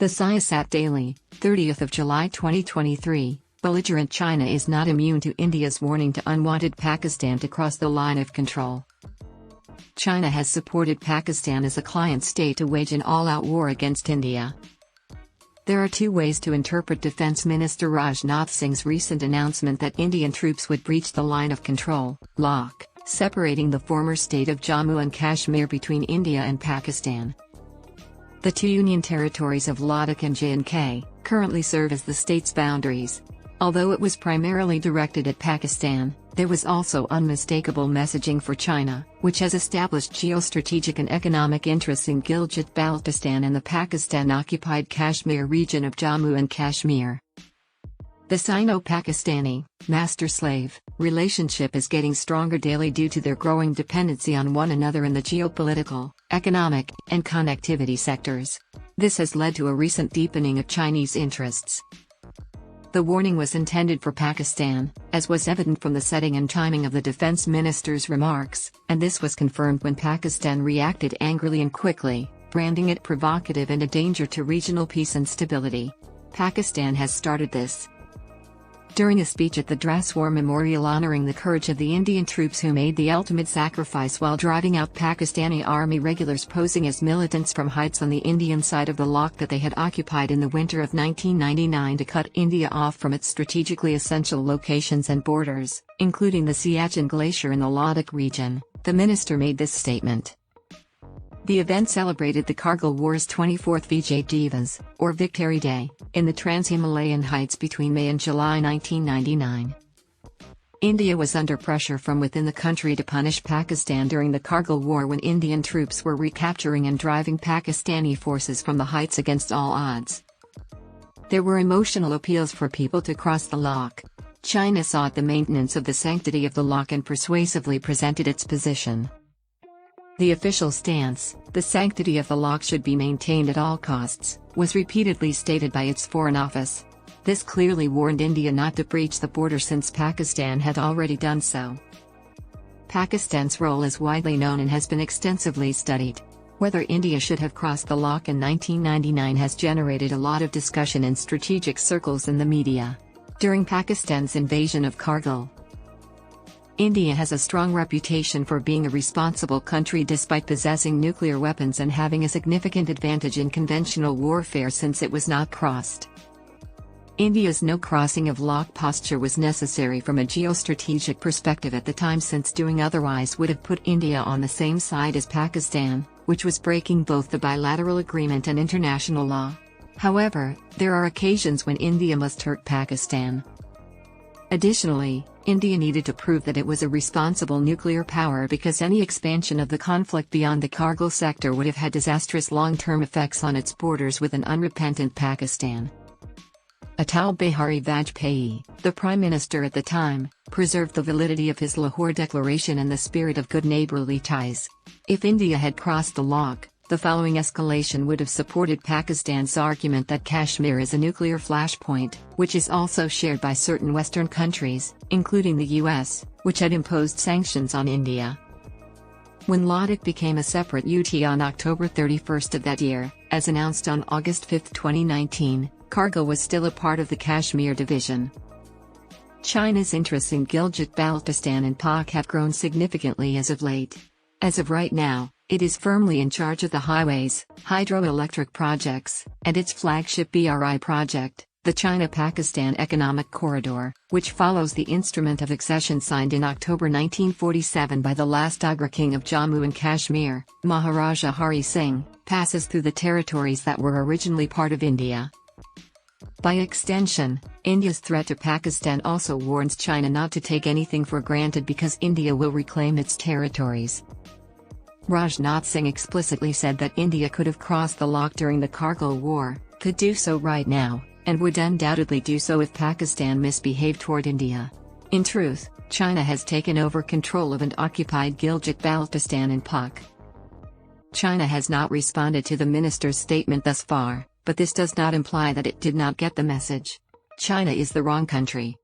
The Siasat Daily, 30th of July 2023, Belligerant China is not immune to India's warning to unwanted Pakistan to cross the line of control. China has supported Pakistan as a client state to wage an all-out war against India. There are two ways to interpret Defence Minister Rajnath Singh's recent announcement that Indian troops would breach the line of control, LOC, separating the former state of Jammu and Kashmir between India and Pakistan. The two union territories of Ladakh and J&K currently serve as the state's boundaries. Although it was primarily directed at Pakistan, there was also unmistakable messaging for China, which has established geostrategic and economic interests in Gilgit-Baltistan and the Pakistan-occupied Kashmir region of Jammu and Kashmir. The Sino-Pakistani, master-slave, relationship is getting stronger daily due to their growing dependency on one another in the geopolitical, economic, and connectivity sectors. This has led to a recent deepening of Chinese interests. The warning was intended for Pakistan, as was evident from the setting and timing of the defense minister's remarks, and this was confirmed when Pakistan reacted angrily and quickly, branding it provocative and a danger to regional peace and stability. Pakistan has started this. During a speech at the Dras War Memorial honoring the courage of the Indian troops who made the ultimate sacrifice while driving out Pakistani army regulars posing as militants from heights on the Indian side of the LOC that they had occupied in the winter of 1999 to cut India off from its strategically essential locations and borders, including the Siachen Glacier in the Ladakh region, the minister made this statement. The event celebrated the Kargil War's 24th Vijay Divas, or Victory Day, in the Trans-Himalayan heights between May and July 1999. India was under pressure from within the country to punish Pakistan during the Kargil War when Indian troops were recapturing and driving Pakistani forces from the heights against all odds. There were emotional appeals for people to cross the LOC. China sought the maintenance of the sanctity of the LOC and persuasively presented its position. The official stance, the sanctity of the LOC should be maintained at all costs, was repeatedly stated by its Foreign Office. This clearly warned India not to breach the border since Pakistan had already done so. Pakistan's role is widely known and has been extensively studied. Whether India should have crossed the LOC in 1999 has generated a lot of discussion in strategic circles in the media. During Pakistan's invasion of Kargil, India has a strong reputation for being a responsible country despite possessing nuclear weapons and having a significant advantage in conventional warfare since it was not crossed. India's no crossing of LOC posture was necessary from a geostrategic perspective at the time, since doing otherwise would have put India on the same side as Pakistan, which was breaking both the bilateral agreement and international law. However, there are occasions when India must hurt Pakistan. Additionally, India needed to prove that it was a responsible nuclear power because any expansion of the conflict beyond the Kargil sector would have had disastrous long-term effects on its borders with an unrepentant Pakistan. Atal Bihari Vajpayee, the Prime Minister at the time, preserved the validity of his Lahore Declaration and the spirit of good neighbourly ties. If India had crossed the LOC, the following escalation would have supported Pakistan's argument that Kashmir is a nuclear flashpoint, which is also shared by certain Western countries, including the US, which had imposed sanctions on India. When Ladakh became a separate UT on October 31 of that year, as announced on August 5, 2019, Kargil was still a part of the Kashmir division. China's interests in Gilgit-Baltistan and Pak have grown significantly as of late. As of right now, it is firmly in charge of the highways, hydroelectric projects, and its flagship BRI project, the China-Pakistan Economic Corridor, which follows the Instrument of Accession signed in October 1947 by the last Agra King of Jammu and Kashmir, Maharaja Hari Singh, passes through the territories that were originally part of India. By extension, India's threat to Pakistan also warns China not to take anything for granted because India will reclaim its territories. Rajnath Singh explicitly said that India could have crossed the LOC during the Kargil War, could do so right now, and would undoubtedly do so if Pakistan misbehaved toward India. In truth, China has taken over control of and occupied Gilgit-Baltistan and Pak. China has not responded to the minister's statement thus far, but this does not imply that it did not get the message. China is the wrong country.